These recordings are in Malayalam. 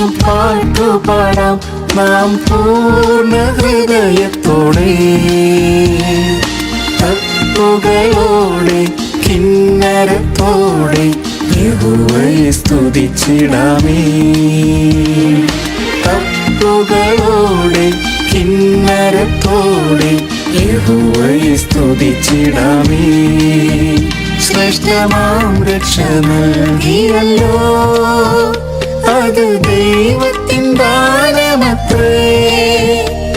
പുതിയൊരു പാട്ടുപാടാം നാം പൂർണ്ണ ഹൃദയത്തോടെ. തപ്പുകളോടെ കിന്നരത്തോടെ യഹോവയെ സ്തുതിച്ചിടാമേ. തപ്പുകളോടെ കിന്നരത്തോടെ യഹോവയെ സ്തുതിച്ചിടാമേ. ശ്രേഷ്ഠമാം രക്ഷ നൽകിയല്ലോ, അത് ദൈവത്തിൻ ദാനമത്രേ.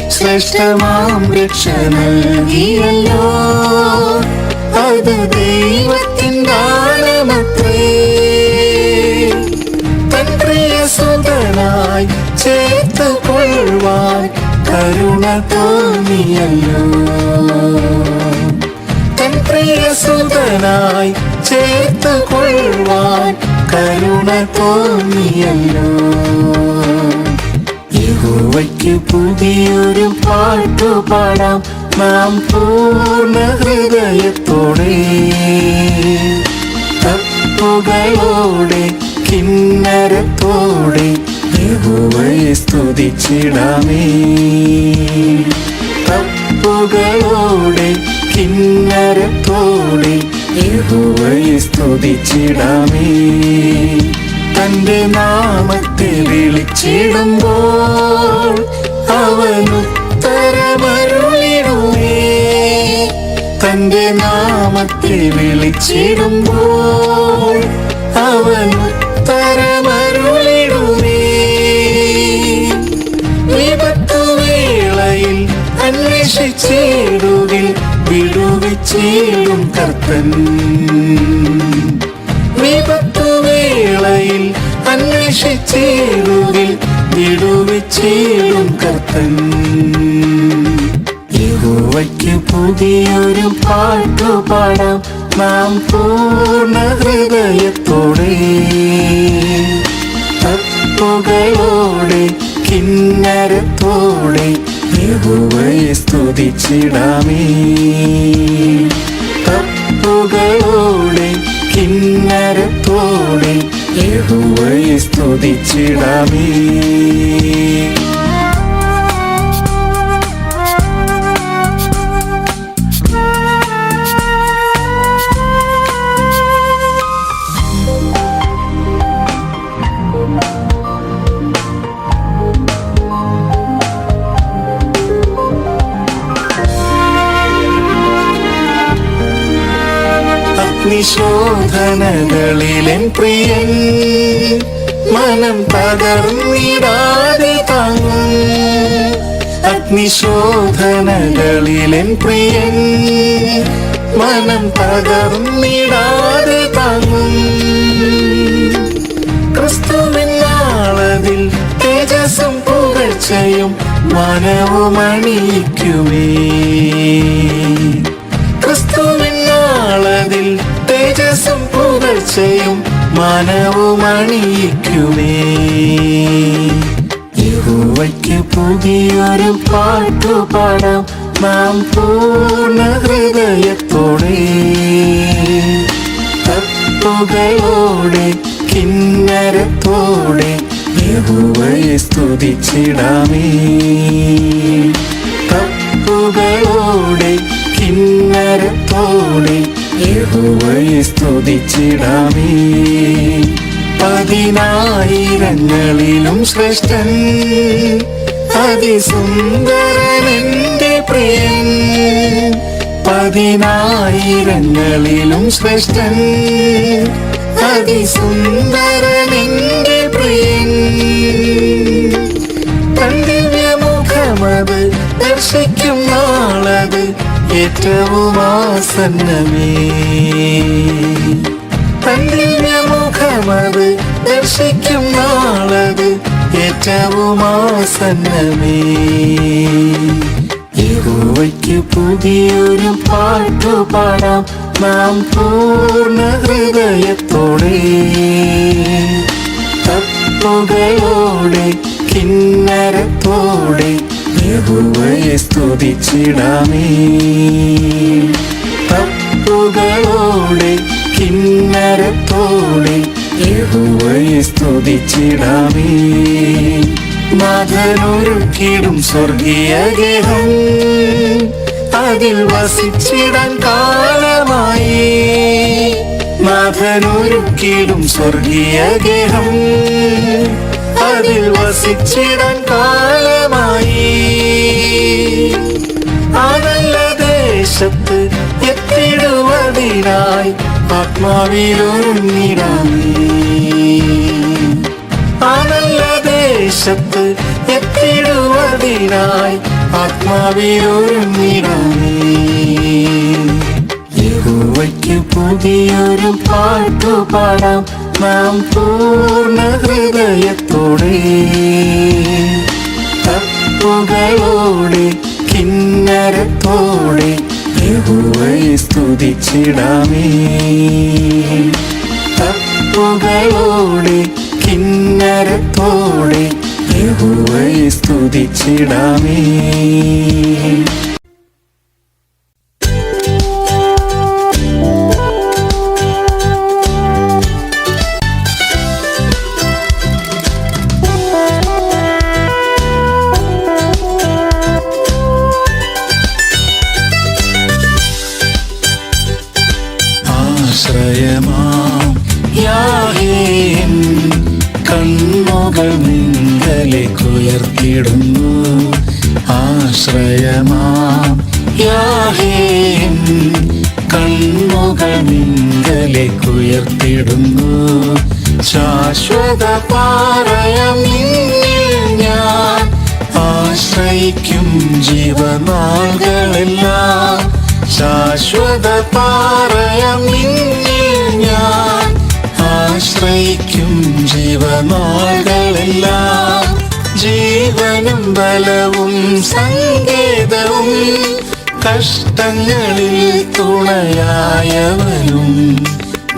ശ്രേഷ്ഠമാം രക്ഷ നൽകിയല്ലോ, അത് ദൈവത്തിൻ ദാനമത്രേ. തൻ പ്രിയസുതനായി ചേർത്ത് കൊള്ളുവാൻ കരുണ തോന്നിയല്ലോ. തൻ പ്രിയസുതനായി ചേർത്ത് കൊള്ളുവാൻ കരുണ തോന്നിയല്ലോ. യഹോവയ്ക്ക് പുതിയൊരു പാട്ടുപാടാം നാം പൂർണ്ണ ഹൃദയത്തോടെ. തപ്പുകളോടെ കിന്നരത്തോടെ യഹോവയെ സ്തുതിച്ചിടാമേ. തപ്പുകളോടെ കിന്നരത്തോടെ യഹോവയെ സ്തുതിച്ചിടാമേ. തന്റെ നാമത്തെ വിളിച്ചിടുമ്പോൾ അവൻ ഉത്തരമരുളിടുമേ. തന്റെ നാമത്തെ വിളിച്ചിടുമ്പോൾ അവൻ ഉത്തരമരുളിടുമേ. വിപത്തുവേളയിൽ അന്വേഷിച്ചിടുകിൽ വിടുവിച്ചിടും കർത്തൻ. വിപത്തുവേളയിൽ അന്വേഷിച്ചിടുകിൽ വിടുവിച്ചിടും കർത്തൻ. യഹോവയ്ക്ക് പുതിയൊരു പാട്ടുപാടാം നാം പൂർണ്ണ ഹൃദയത്തോടെ. തപ്പുകളോടെ കിന്നരത്തോടെ യഹോവയെ സ്തുതിച്ചിടാമേ. തപ്പുകളോടെ കിന്നരത്തോടെ യഹോവയെ സ്തുതിച്ചിടാമേ. അഗ്നിശോധനകളിലെൻ പ്രിയൻ മനം തകർന്നിടാതെ താങ്ങും. അഗ്നിശോധനകളിലെൻ പ്രിയൻ മനം തകർന്നിടാതെ താങ്ങും. ക്രിസ്തുവിനാളതിൽ തേജസ്സും പുകഴ്ചയും മനവും അണിയിക്കുമേ. ക്രിസ്തുവിനാളതിൽ തേജസ്സും പുകഴ്ചയും മനവും അണിയിക്കുമേ. യഹോവയ്ക്ക് പുതിയൊരു പാട്ടുപാടാം നാം പൂർണ്ണ ഹൃദയത്തോടെ. തപ്പുകളോടെ കിന്നരത്തോടെ യഹോവയെ സ്തുതിച്ചിടാമേ. തപ്പുകളോടെ കിന്നരത്തോടെ യഹോവയെ സ്തുതിച്ചിടാമേ. പതിനായിരങ്ങളിലും ശ്രേഷ്ഠൻ അതിസുന്ദരൻ എന്റെ പ്രിയൻ. പതിനായിരങ്ങളിലും ശ്രേഷ്ഠൻ അതിസുന്ദരൻ എന്റെ പ്രിയൻ. തൻ ദിവ്യമുഖമത് ദർശിക്കും നാളത് ഏറ്റവും ആസന്നമേ. തൻ ദിവ്യമുഖമത് ദർശിക്കും നാളത് ഏറ്റവും ആസന്നമേ. യഹോവയ്ക്ക് പുതിയൊരു പാട്ടുപാടാം നാം പൂർണ്ണ ഹൃദയത്തോടെ. തപ്പുകളോടെ കിന്നരത്തോടെ യഹോവയെ സ്തുതിച്ചിടാമേ. തപ്പുകളോടെ കിന്നരത്തോടെ യഹോവയെ സ്തുതിച്ചിടാമേ. നാഥനൊരുക്കിടും സ്വർഗീയ ഗേഹം അതിൽ വസിച്ചിടാൻ കാലമായി. നാഥനൊരുക്കിടും സ്വർഗീയ ഗേഹം അതിൽ വസിച്ചിടാൻ കാലമായി. ആ നല്ല ദേശത്ത് എത്തിടുവതിനായി ആത്മാവിലൊരുങ്ങിടാമേ. ആ നല്ല ദേശത്ത് എത്തിടുവതിനായി ആത്മാവിലൊരുങ്ങിടാമേ. യഹോവയ്ക്ക് പുതിയൊരു പാട്ടുപാടാം നാം പൂർണ്ണ ഹൃദയത്തോടെ. തപ്പുകളോടെ കിന്നരത്തോടെ യഹോവയെ സ്തുതിച്ചിടാമേ. തപ്പുകളോടെ കിന്നരത്തോടെ യഹോവയെ സ്തുതിച്ചിടാമേ. ആശ്രയമാം യാഹോവേ കണ്ണുകൾ നിങ്കലേക്കുയർത്തിടുന്നു. ആശ്രയമാം യാഹോവേ കണ്ണുകൾ നിങ്കലേക്കുയർത്തിടുന്നു. ശാശ്വത പാറയാം നിന്നിൽ ഞാൻ ആശ്രയിക്കും ജീവനാളുകളെല്ലാം. ശാശ്വത പാറയാം നിന്നിൽ ഞാൻ ആശ്രയിക്കും ജീവനാളുകളെല്ലാം. ജീവനും ബലവും സങ്കേതവും കഷ്ടങ്ങളിൽ തുണയായവനും.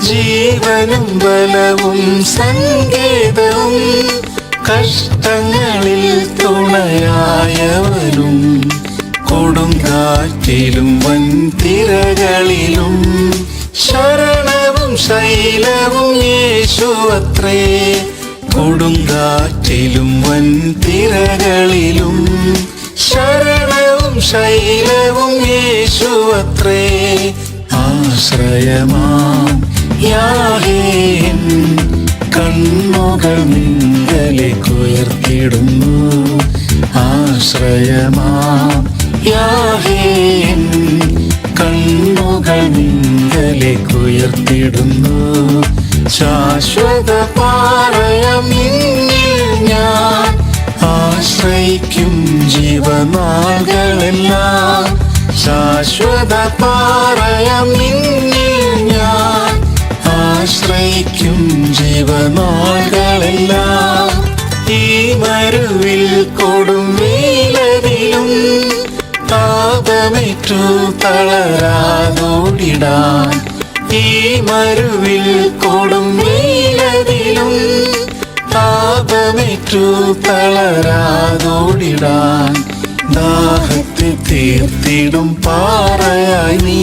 ജീവനും ബലവും സങ്കേതവും കഷ്ടങ്ങളിൽ തുണയായവനും. കൊടുങ്കാറ്റിലും വൻതിരകളിലും ശരണവും ശൈലവും യേശുവത്രേ. കൊടുങ്കാറ്റിലും വൻതിരകളിലും ശരണവും ശൈലവും യേശുവത്രേ. ആശ്രയമാം യാഹോവേ കണ്ണുകൾ നിങ്കലേക്കുയർത്തിടുന്നു. ആശ്രയമാം യാഹോവേ കണ്ണുകൾ നിങ്കലേക്കുയർത്തിടുന്നു. ശാശ്വത പാറയാം നിന്നിൽ ഞാൻ ആശ്രയിക്കും ജീവനാളുകളെല്ലാം. ശാശ്വത പാറയാം നിന്നിൽ ഞാൻ ആശ്രയിക്കും ജീവനാളുകളെല്ലാം. ഈ മരുവിൽ കൊടും വെയിലതിലും താപമേറ്റു തളരാതോടിടാൻ. ഈ മരുവിൽ കൊടും വെയിലതിലും താപമേറ്റു തളരാതോടിടാൻ. ദാഹത്തെ തീർത്തിടും പാറയായി നീ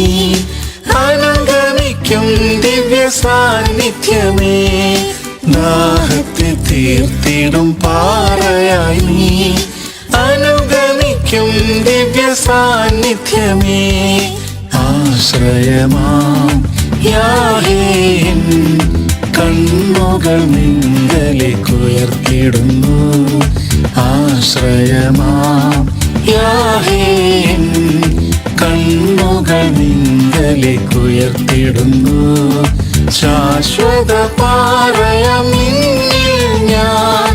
അനുഗമിക്കും ദിവ്യ സാന്നിധ്യമേ. ദാഹത്തെ തീർത്തിടും പാറയായി നീ അനുഗമിക്കും ദിവ്യ സാന്നിധ്യമേ. ആശ്രയമാം യാഹോവേ കണ്ണുകൾ നിങ്കലേക്കുയർത്തിടുന്നു. ആശ്രയമാം യാഹോവേ കണ്ണുകൾ നിങ്കലേക്കുയർത്തിടുന്നു. ശാശ്വത പാറയാം നിന്നിൽ ഞാൻ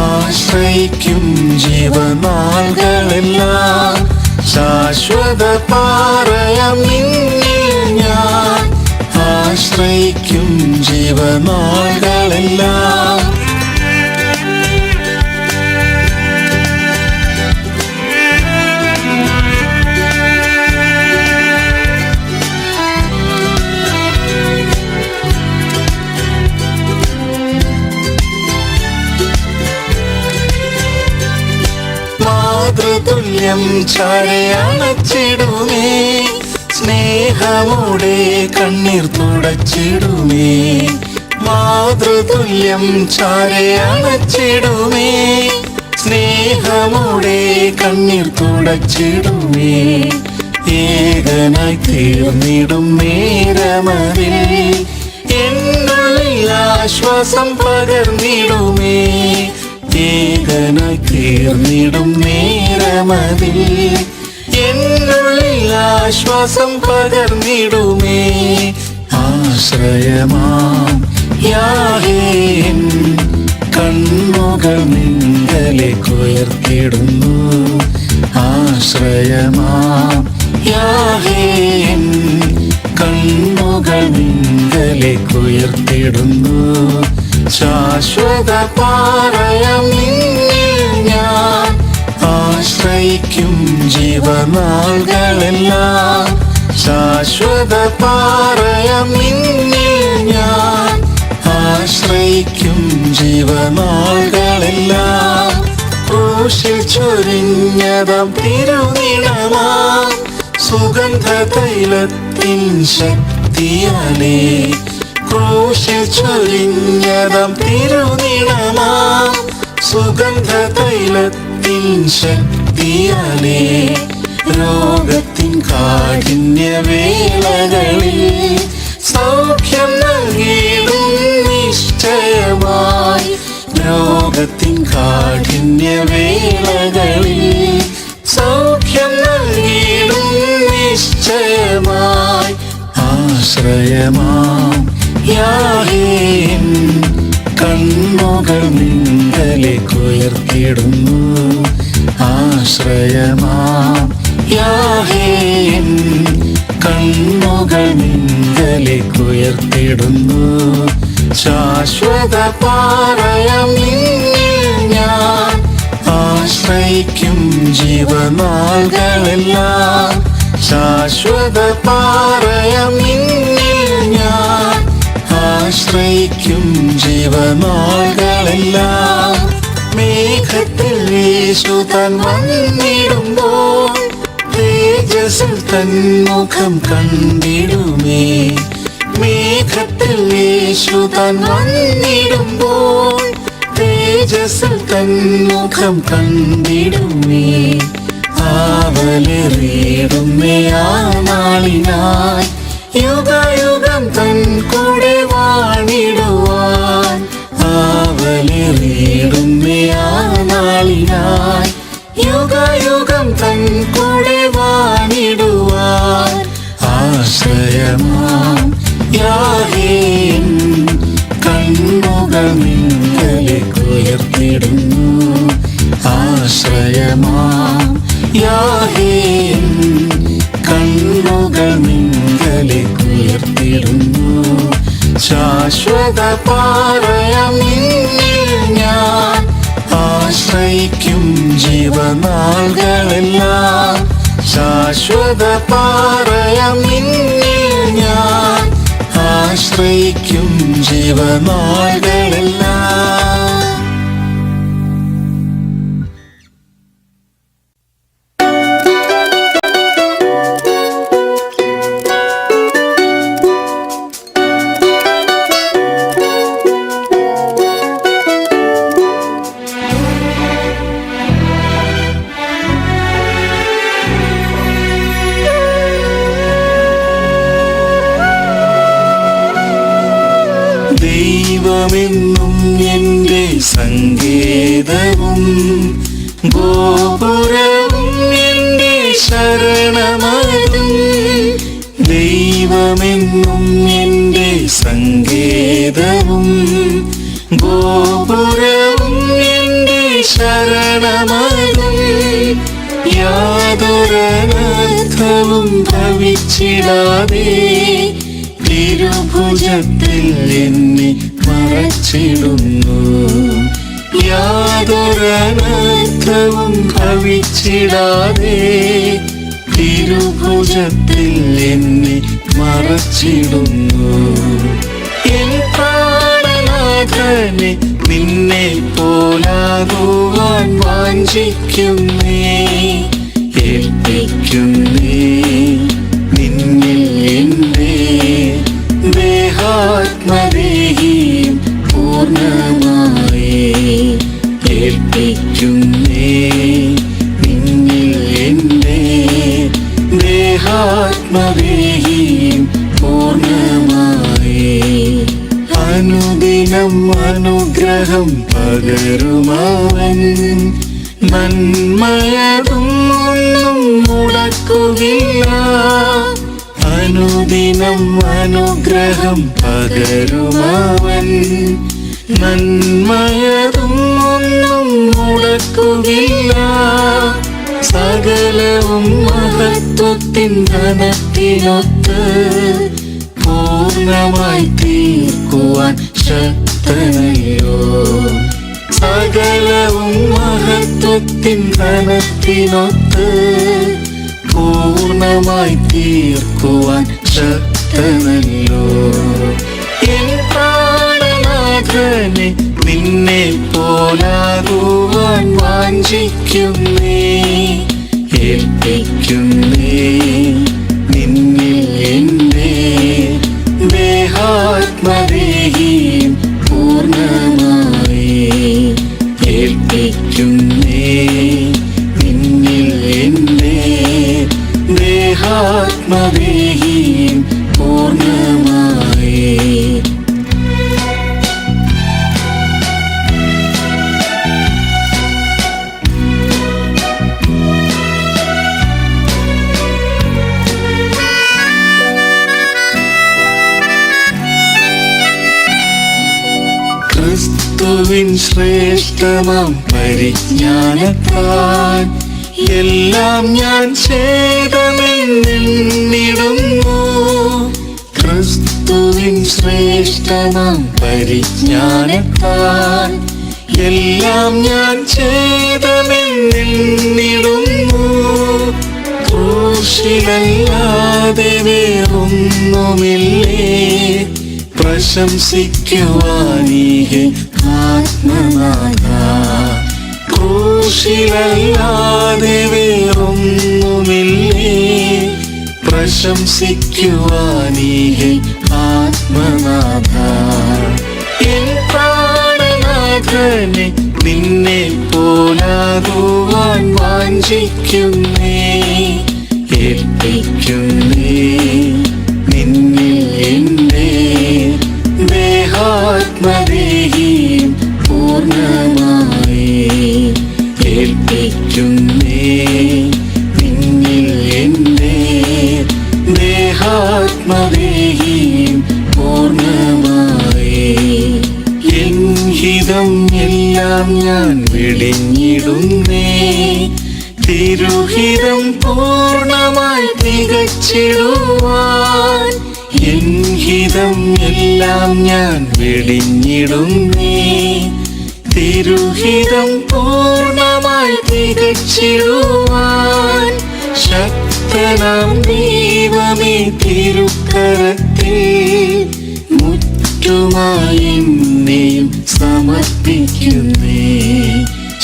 ആശ്രയിക്കും ജീവനാളുകളെല്ലാം. ശാശ്വത പാറയാം നിന്നിൽ ഞാൻ ആശ്രയിക്കും ജീവനാളുകളെല്ലാം. മാതൃതുല്യം ചാരയണച്ചിടുമേ. സ്നേഹമോടെ കണ്ണീർ തുടച്ചിടുമേ. മാതൃതുല്യം ചാരയണച്ചിടുമേ. സ്നേഹ നമ്മുടെ കണ്ണീർ തുടച്ചിടുമേ. ഏകനായി തീർന്നിടും നേരമതിൽ എന്നുള്ളിൽ ആശ്വാസം പകർന്നിടുമേ. ഏകനായി തീർന്നിടും നേരമതിൽ എന്നുള്ളിൽ ആശ്വാസം പകർന്നിടുമേ. ആശ്രയമാം യാഹേ കണ്ണുകൾ നിങ്കലേക്കുയർത്തിടുന്നു. ആശ്രയമാം യാഹേ കണ്ണുകൾ നിങ്കലേക്കുയർത്തിടുന്നു. ശാശ്വത പാറയാം നിന്നിൽ ഞാൻ ആശ്രയിക്കും ജീവനാളുകളെല്ലാം. ശാശ്വത പാറയാം നിന്നിൽ ഞാൻ ആശ്രയിക്കും ജീവനാളുകളെല്ലാം. ക്രൂശിൽ ചൊരിഞ്ഞതാം തിരുനിണമാം സുഗന്ധ തൈലത്തിൻ ശക്തിയാലേ. ക്രൂശിൽ ചൊരിഞ്ഞതാം തിരുനിണമാം സുഗന്ധ തൈലത്തിൻ ശക്തിയാലേ. രോഗത്തിൻ കാഠിന്യവേളകളിൽ സൗഖ്യം നൽകിയിടും നിശ്ചയമായി. രോഗത്തിൻ കാഠിന്യവേളകളിൽ സൗഖ്യം നൽകിയിടും നിശ്ചയമായി. ആശ്രയമാം യാഹേ കണ്ണുകൾ നിങ്കലേക്കുയർത്തിടുന്നു. ആശ്രയമാം യാഹേ കണ്ണുകൾ നിങ്കലേക്കുയർത്തിടുന്നു. ശാശ്വത പാറയാം നിന്നിൽ ഞാൻ ആശ്രയിക്കും ജീവനാളുകളെല്ലാം. ശാശ്വത പാറയാം നിന്നിൽ ഞാൻ ആശ്രയിക്കും ജീവനാളുകളെല്ലാം. മേഘത്തിൽ യേശു താൻ വന്നിടുമ്പോൾ തേജസ്സിൽ തൻ മുഖം കണ്ടിടുമേ. മേഘത്തിൽ യേശു താൻ വന്നിടുമ്പോൾ തേജസ്സിൽ തൻ മുഖം കണ്ടിടുമേ. ആവലേറിയിടുമേ ആ നാളിനായി യുഗയുഗം തൻ കൂടെ വാണിടുവാൻ. ആവലേറിയിടുമേ ആ നാളിനായി യുഗയുഗം തൻ കൂടെ വാണിടുവാൻ. ആശ്രയമാം യാഹേ കണ്ണുകൾ നിങ്കലേക്കുയർത്തിടുന്നു. ആശ്രയമാം യാഹേ കണ്ണുകൾ നിങ്കലേക്കുയർത്തിടുന്നു. ശാശ്വത പാറയാം നിന്നിൽ ഞാൻ ആശ്രയിക്കും ജീവനാളുകളെല്ലാം. ശാശ്വത പാറയാം നിന്നിൽ ഞാൻ ആശ്രയിക്കും ജീവനാളുകളെല്ലാം. ദൈവമെന്നും എൻ്റെ സങ്കേതവും ഗോപുരവും എൻ്റെ ശരണമതും. ദൈവമെന്നും എൻ്റെ സങ്കേതവും ഗോപുരവും എൻ്റെ ശരണമതും. യാതൊരനർത്ഥവും ഭവിച്ചിടാതെ തിരുഭുജത്തിൽ എന്നെ മറച്ചിടുന്നു. യാതൊരനർത്ഥവും ഭവിച്ചിടാതെ തിരുഭുജത്തിൽ എന്നെ മറച്ചിടുന്നു. എൻ പ്രാണനാഥനെ നിന്നെ പോലാകുവാൻ വാഞ്ചിക്കുന്നേ. ഏൽപ്പിക്കുന്നേ നിന്നിൽ എന്നെ ദേഹാത്മദേഹിയും പൂർണ്ണമായി. ഏൽപ്പിക്കുന്നേ ഏൽപ്പിക്കുന്നേ നിന്നിൽ എന്നെ ദേഹാത്മദേഹിയും പൂർണ്ണമായി. അനുദിനം അനുഗ്രഹം പകരുമവൻ നന്മയതും ഒന്നും മുടക്കുകയില്ല. അനുദിനം അനുഗ്രഹം പകരുമവൻ നന്മയതും ഒന്നും മുടക്കുകയില്ല. സകലവും മഹത്വത്തിൻ ധനത്തിനൊത്ത് പൂർണ്ണമായി തീർക്കുവാൻ ശക്തനല്ലോ. സകലവും മഹത്വത്തിൻ ധനത്തിനൊത്ത് പൂർണ്ണമായി തീർക്കുവാൻ ശക്തനല്ലോ. എൻ പ്രാണനാഥനെ നിന്നെ പോലാകുവാൻ വാഞ്ചിക്കുന്നേ ഏൽപ്പിക്കുന്നേ നിന്നിൽ എന്നെ ദേഹാത്മദേഹിയും പൂർണ്ണമായി. ഏൽപ്പിക്കുന്നേ നിന്നിൽ എന്നെ ദേഹാത്മദേഹിയും പൂർണ്ണമായി. ക്രിസ്തുവിൻ ശ്രേഷ്ഠമാം പരിജ്ഞാനത്താൽ എല്ലാം ഞാൻ ചെയ്തമെന്നിടുന്നു. ക്രിസ്തുവിൻ ശ്രേഷ്ഠമാം പരിജ്ഞാനത്താൽ എല്ലാം ഞാൻ ചെയ്തമെന്നിടുന്നു. ക്രൂശിലല്ലാതെ വേറൊന്നുമില്ലേ പ്രശംസിക്കുവാനീഹേ ആത്മനാഥ. ക്രൂശിലല്ലാതെ വേറൊന്നുമില്ലേ പ്രശംസിക്കുവാനീഹേ ആത്മനാഥ. എൻ പ്രാണനാഥനെ നിന്നെ പോലാകുവാൻ വാഞ്ചിക്കുന്നേ ഏൽപ്പിക്കുന്നേ നിന്നിൽ എന്നെ ദേഹാത്മദേഹിയും പൂർണ്ണമായി. ഏൽപ്പിക്കുന്നേ നിന്നിൽ എന്നെ ദേഹാത്മദേഹിയും പൂർണ്ണമായി. എൻ ഹിതം എല്ലാം ഞാൻ വെടിഞ്ഞിടുന്നേ തിരുഹിതം പൂർണ്ണമായി തികച്ചിടുവാൻ. എൻ ഹിതം എല്ലാം ഞാൻ വെടിഞ്ഞിടുന്നേ തിരുഹിതം പൂർണ്ണമായി തികച്ചിടുവാൻ. ശക്തനാം ദൈവമേ തിരുക്കരത്തിൽ മുറ്റുമായി എന്നെയും സമർപ്പിക്കുന്നേ.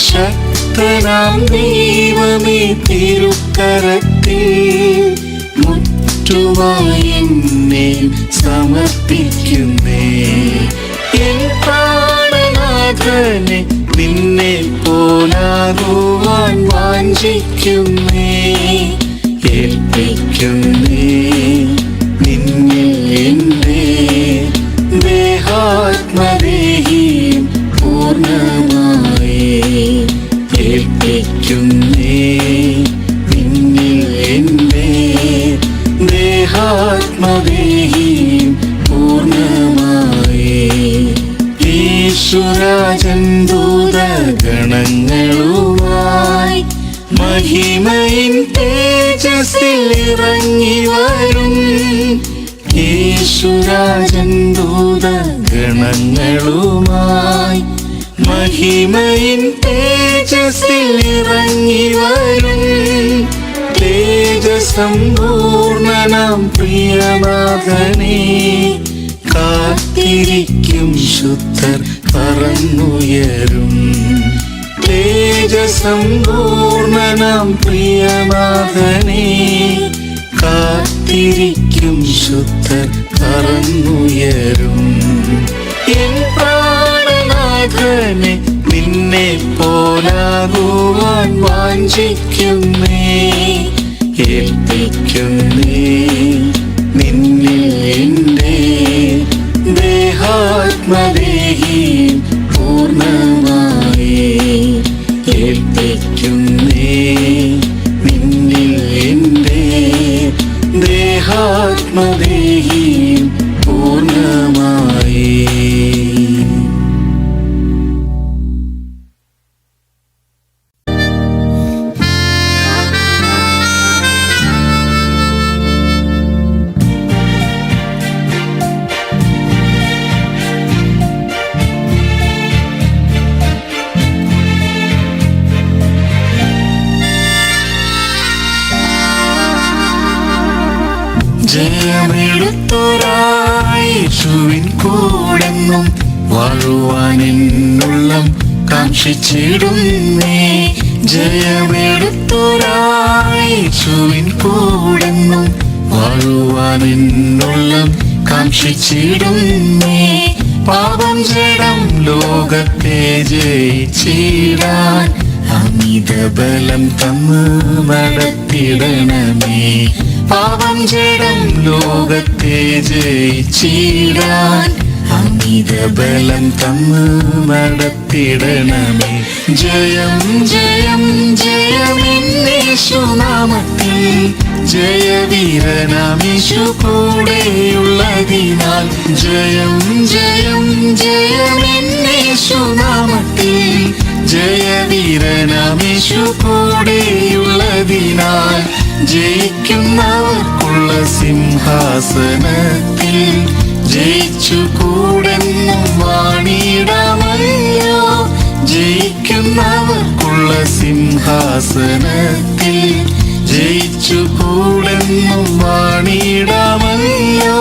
ശക്തനാം ദൈവമേ തിരുക്കരത്തിൽ മുറ്റുമായി എന്നെയും സമർപ്പിക്കുന്നേ. എൻ പ്രാണനാഥനെ നിന്നെ പോലാകുവാൻ വാഞ്ചിക്കുന്നേ ഏൽപ്പിക്കുന്നേ നിന്നിൽ എന്നെ ദേഹാത്മദേഹിയും പൂർണ്ണമായി. ഏൽപ്പിക്കുന്നേ നിന്നിൽ എന്നെ ദേഹാത്മദേഹിയും പൂർണ്ണമായി. യേശുരാജൻ ദൂതഗണങ്ങളുമായി മഹിമയിൻ തേജസ്സിൽ ഇറങ്ങി വരും. യേശുരാജൻ ദൂതഗണങ്ങളുമായി മഹിമയിൻ തേജസ്സിൽ ഇറങ്ങി വരും. തേജസമ്പൂർണനാം പ്രിയനാഥനെ കാത്തിരിക്കും ശുദ്ധർ പറന്നുയരും. തേജസമ്പൂർണനാം പ്രിയനാഥനെ കാത്തിരിക്കും ശുദ്ധർ പറന്നുയരും. എൻ പ്രാണനാഥനെ നിൻ നിന്നെ പോലാകുവാൻ വാഞ്ചിക്കുന്നേ. ഏൽപ്പിക്കുന്നേ നിന്നിൽ എൻ്റെ ദേഹാത്മദേഹി പൂർണ്ണമായി. ഏൽപ്പിക്കുന്നേ നിന്നിൽ എൻ്റെ ദേഹാത്മദേഹി പൂർണ്ണമായി. ജയമെടുത്തൊരായേശുവിൻ കൂടെന്നും വാഴുവാൻ എന്നുള്ളം കാംക്ഷിച്ചിടുന്നേ. ജയമെടുത്തൊരായേശുവിൻ കൂടെന്നും വാഴുവാൻ എന്നുള്ളം കാംക്ഷിച്ചിടുന്നേ. പാപം ജഡം ലോകത്തെ ജയിച്ചിടാൻ അമിത ബലം തന്ന് നടത്തിടണമേ. പാപം ജഡം ലോകത്തെ ജയിച്ചിടാൻ അമിത ബലം തന്ന് നടത്തിടണമേ. ജയം ജയം ജയമെന്നേശുനാമത്തിൽ ജയവീരനാമീശു കൂടെയുള്ളതിനാൽ. ജയം ജയം ജയമെന്നേശുനാമത്തിൽ ജയവീരനാമീശു കൂടെയുള്ളതിനാൽ. ജയിക്കുന്നവർക്കുള്ള സിംഹാസനത്തിൽ ജയിച്ചു കൂടെന്നും വാണിടാമല്ലോ. ജയിക്കുന്നവർക്കുള്ള സിംഹാസനത്തിൽ ജയിച്ചു കൂടെന്നും വാണിടാമല്ലോ.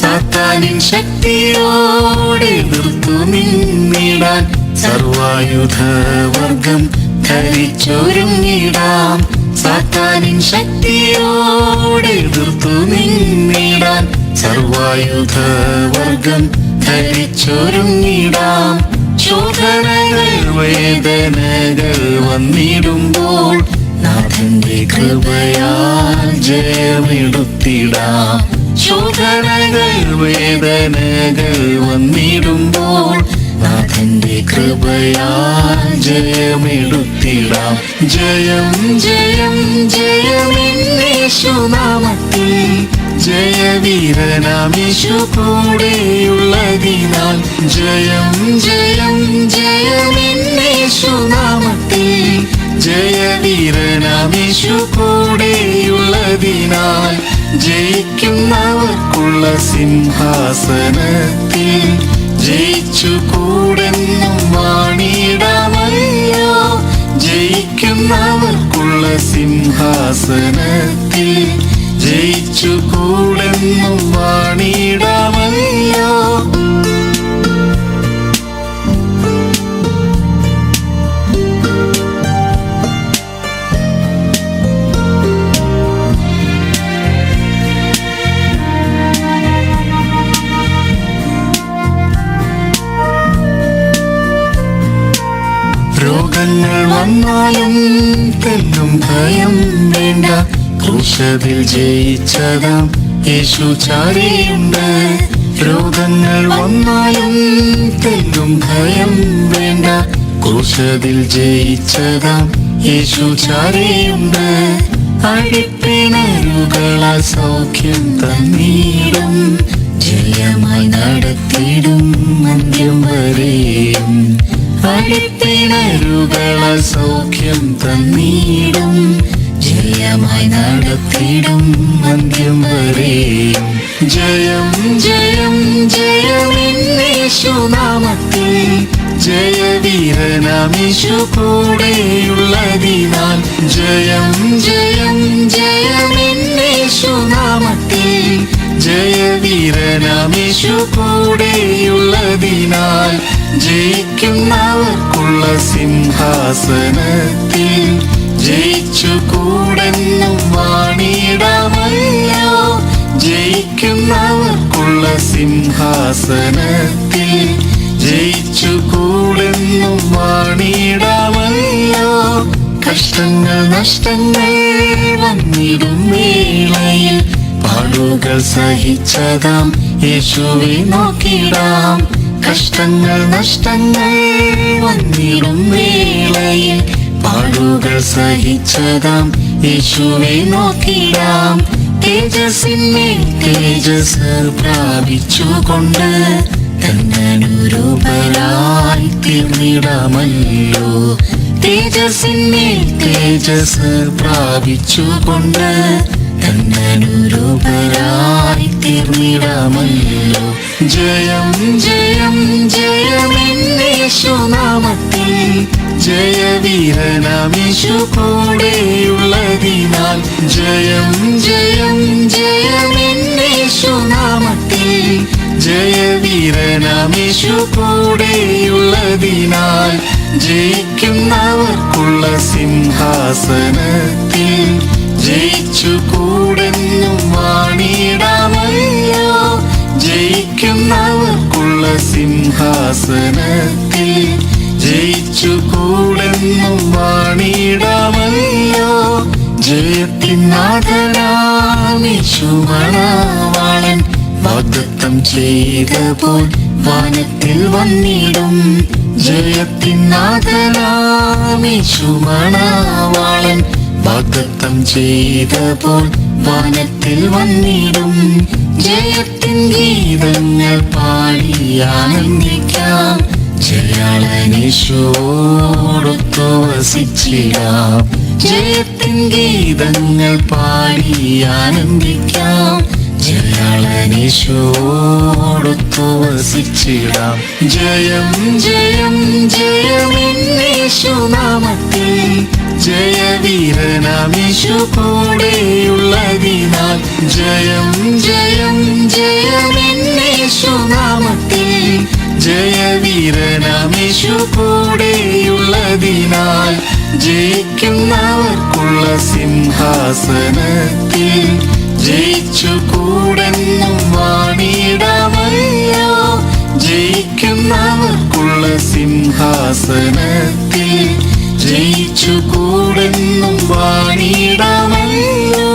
സാത്താനിൻ ശക്തിയോടെ എതിർത്തു നിന്നിടാൻ സർവായുധവർഗം ധരിച്ചൊരുങ്ങിടാം. സാത്താനിൻ ശക്തിയോടെ എതിർത്തു നിന്നിടാൻ സർവായുധവർഗം ധരിച്ചൊരുങ്ങിടാം. ശോധനകൾ വേദനകൾ വന്നിടുമ്പോൾ നാഥന്റെ കൃപയാൽ ജയമെടുത്തിടാം. ശോധനകൾ വേദനകൾ വന്നിടുമ്പോൾ നാഥന്റെ കൃപയാൽ ജയമെടുത്തിടാം. ജയം ജയം ജയമെന്നേശുനാമത്തിൽ ജയവീരനാമീശു കൂടെയുള്ളതിനാൽ. ജയം ജയം ജയമെന്നേശുനാമത്തിൽ ജയവീരനാമീശു കൂടെയുള്ളതിനാൽ. ജയിക്കുന്നവർക്കുള്ള സിംഹാസനത്തിൽ ജയിച്ചു കൂടെന്നും വാണിടാമല്ലോ. ജയിക്കുന്നവർക്കുള്ള സിംഹാസനത്തിൽ ജയിച്ചു കൂടെന്നും വാണിടാമല്ലോ. രോഗങ്ങൾ വന്നാലും തെല്ലും ഭയം വേണ്ട. ക്രൂശതിൽ ജയിച്ചതാം യേശു ചാരിയുണ്ട്. രോഗങ്ങൾ വന്നാലും തെല്ലും ഭയം വേണ്ട. ക്രൂശതിൽ ജയിച്ചതാം യേശു ചാരിയുണ്ട്. അടിപ്പിണരുകളാൽ സൗഖ്യം തന്നിടും. ജയമായി നടത്തിടും അന്ത്യം വരെയും. അടിപ്പിണരുകളാൽ സൗഖ്യം തന്നിടും. ജയമായി നടത്തിടും അന്ത്യം വരെയും. ജയം ജയം ജയമെന്നേശുനാമത്തിൽ ജയവീരനാമീശു കൂടെയുള്ളതിനാൽ. ജയം ജയം ജയമെന്നേശുനാമത്തിൽ ജയവീരനാമീശു കൂടെയുള്ളതിനാൽ. ജയിക്കുന്നവർക്കുള്ള സിംഹാസനത്തിൽ ജയിച്ചു കൂടെന്നും വാണിടാമല്ലോ. ജയിക്കുന്നവർക്കുള്ള സിംഹാസനത്തിൽ ജയിച്ചു കൂടെന്നും വാണി കഷ്ടങ്ങൾ നഷ്ടങ്ങൾ വന്നിടും വേളയിൽ പാടുകൾ സഹിച്ചതാം യേശുവെ നോക്കിടാം. കഷ്ടങ്ങൾ നഷ്ടങ്ങൾ വന്നിടും വേളയിൽ പാടുകൾ സഹിച്ചതാം യേശുവെ നോക്കിടാം. തേജസ്സിന്മേൽ തേജസ് പ്രാപിച്ചുകൊണ്ട് തന്നനുരൂപരായി തീർന്നിടാമല്ലോ. തേജസ്സിന്മേൽ തേജസ് പ്രാപിച്ചുകൊണ്ട് തന്നനുരൂപരായി തീർന്നിടാമല്ലോ. ജയം ജയം ജയമെന്നേശുനാമത്തിൽ ജയവീരനാമേശു കൂടെയുള്ളതിനാൽ. ജയം ജയം ജയമെന്നേശുനാമത്തിൽ ജയവീരനാമേശു കൂടെയുള്ളതിനാൽ. ജയിക്കുന്നവർക്കുള്ള സിംഹാസനത്തിൽ ജയിച്ചു കൂടെന്നും വാണിടാമല്ലോ. ജയിക്കുന്നവർക്കുള്ള സിംഹാസനത്തിൽ ജയിച്ചു കൂടെന്നും വാണിടാമല്ലോ. ജയത്തിൻ നാഥനാമേശു മണവാളൻ വാഗ്ദത്തം ചെയ്ത പോൽ വാനത്തിൽ വന്നിടും. ജയത്തിൻ നാഥനാമേശു മണവാളൻ വാഗ്ദത്തം ചെയ്ത പോൽ വാനത്തിൽ വന്നിടും. ജയത്തിൻ ഗീതങ്ങൾ പാടി ആനന്ദിക്കാം. ജയാളനേശുവോടൊത്തു വസിച്ചിടാം. ജയത്തിൻ ഗീതങ്ങൾ പാടി ആനന്ദിക്കാം. ജയാളനേശുവോടൊത്തു വസിച്ചിടാം. ജയം ജയം ജയമെന്നേശുനാമത്തിൽ ജയവീരനാമേശു കൂടെയുള്ളതിനാൽ. ജയം ജയം ജയമെന്നേശുനാമത്തിൽ ജയവീരനാമേശു കൂടെയുള്ളതിനാൽ. ജയിക്കുന്നവർക്കുള്ള സിംഹാസനത്തിൽ ജയിച്ചു കൂടെന്നും വാണിടാമല്ലോ. ജയിക്കുന്നവർക്കുള്ള സിംഹാസനത്തിൽ ജയിച്ചു കൂടെന്നും വാണിടാമല്ലോ.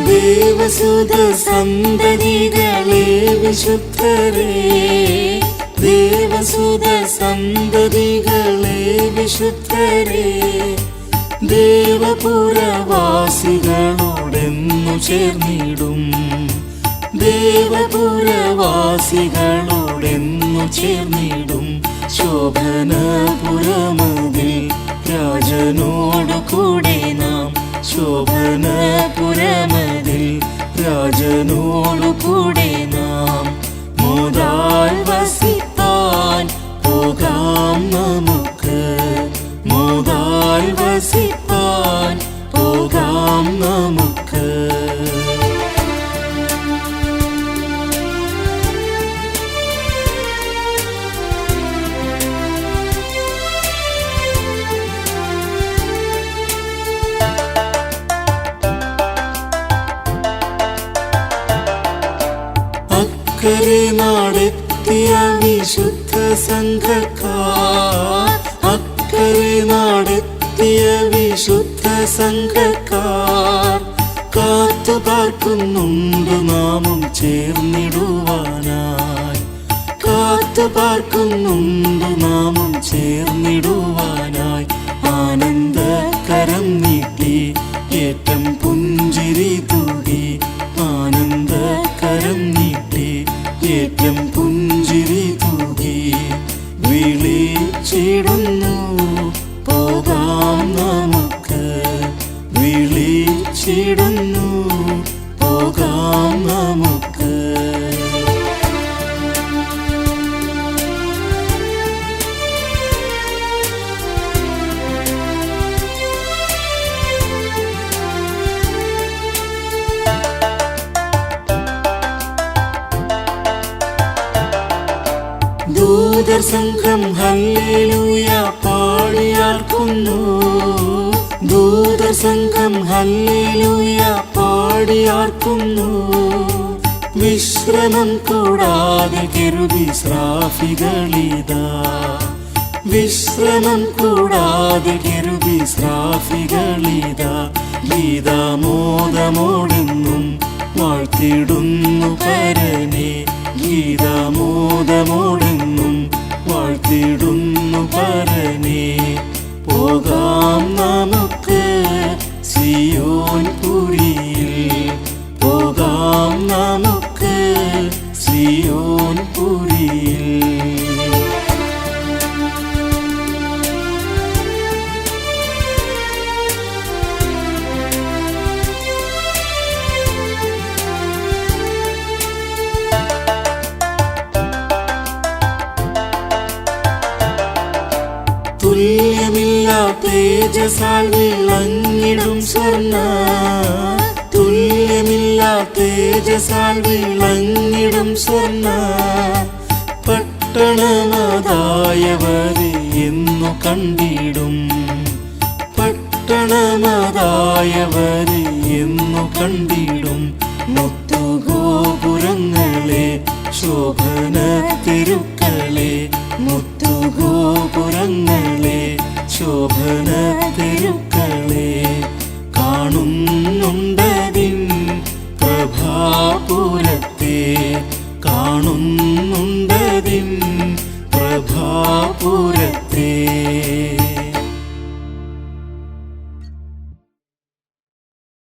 ദേവസുത സന്തതികളെ വിശുദ്ധരേ, ദേവസുത സന്തതികളെ വിശുദ്ധരേ, ദേവപുരവാസികളോടെന്നു ചേർന്നിടും. ദേവപുരവാസികളോടെന്നു ചേർന്നിടും. ശോഭനപുരമതിൽ രാജനോടു കൂടെ നാം. ശോഭനപുരമതിൽ രാജനോടു കൂടെ നാം. മോദാൽ വസിപ്പാൻ പോകാം നമുക്ക്. മോദാൽ വസിപ്പാൻ പോകാം നമുക്ക്. അക്കരെ നാടെത്തിയ വിശുദ്ധ സംഘക്കാർ. അക്കരെ നാടെത്തിയ വിശുദ്ധ സംഘക്കാർ. കാത്തുപാർക്കുന്നുണ്ട് നാമും ചേർന്നിടുവാനായി. കാത്തുപാർക്കുന്നുണ്ട് നാമും ചേർന്നിടുവാനായി. ആനന്ദകരം നീട്ടി ഏറ്റം പുഞ്ചിരി തൂകി. ആനന്ദകരം നീട്ടി ഏറ്റം പുഞ്ചിരി തൂകി. വിളിച്ചിടുന്നു പോകാം നമുക്ക്. വിളിച്ചിടുന്നു പോകാം നമുക്ക്. ദൂത ദൂതർ സംഘം ഹല്ലേലൂയ പാടിയാർക്കുന്നു. ദൂതർ സംഘം ഹല്ലേലൂയ പാടിയാർക്കുന്നു. വിശ്രമം കൂടാതെ കെരൂബിസ്രാഫികളിതാ. വിശ്രമം കൂടാതെ കെരൂബിസ്രാഫികളിതാ. ഗീതാമോദമോടെന്നും വാഴ്ത്തിടുന്നു പരനെ. ഗീതാമോദമോടെന്നും വാഴ്ത്തിടുന്നു പരനെ. പോകാം നമുക്ക് സിയോൻ പുരിയിൽ. പോകാം നമുക്ക് സിയോൻ പുരിയിൽ. തുല്യമില്ലാ തേജസാൽ വിളങ്ങിടും സ്വർണ്ണ. തുല്യമില്ലാ തേജസാൽ വിളങ്ങിടും സ്വർണ്ണ. പട്ടണമതായവരെ എന്നു കണ്ടിടും. പട്ടണമതായവരെ എന്നു കണ്ടിടും. മുത്തുഗോപുരങ്ങളെ ശോഭന തെരുക്കളെ. മുത്തുഗോപുരങ്ങളെ ശോഭന തെരുക്കളെ. കാണുന്നുണ്ടതിൻ പ്രഭാപുരത്തെ. കാണുന്നുണ്ടതിൻ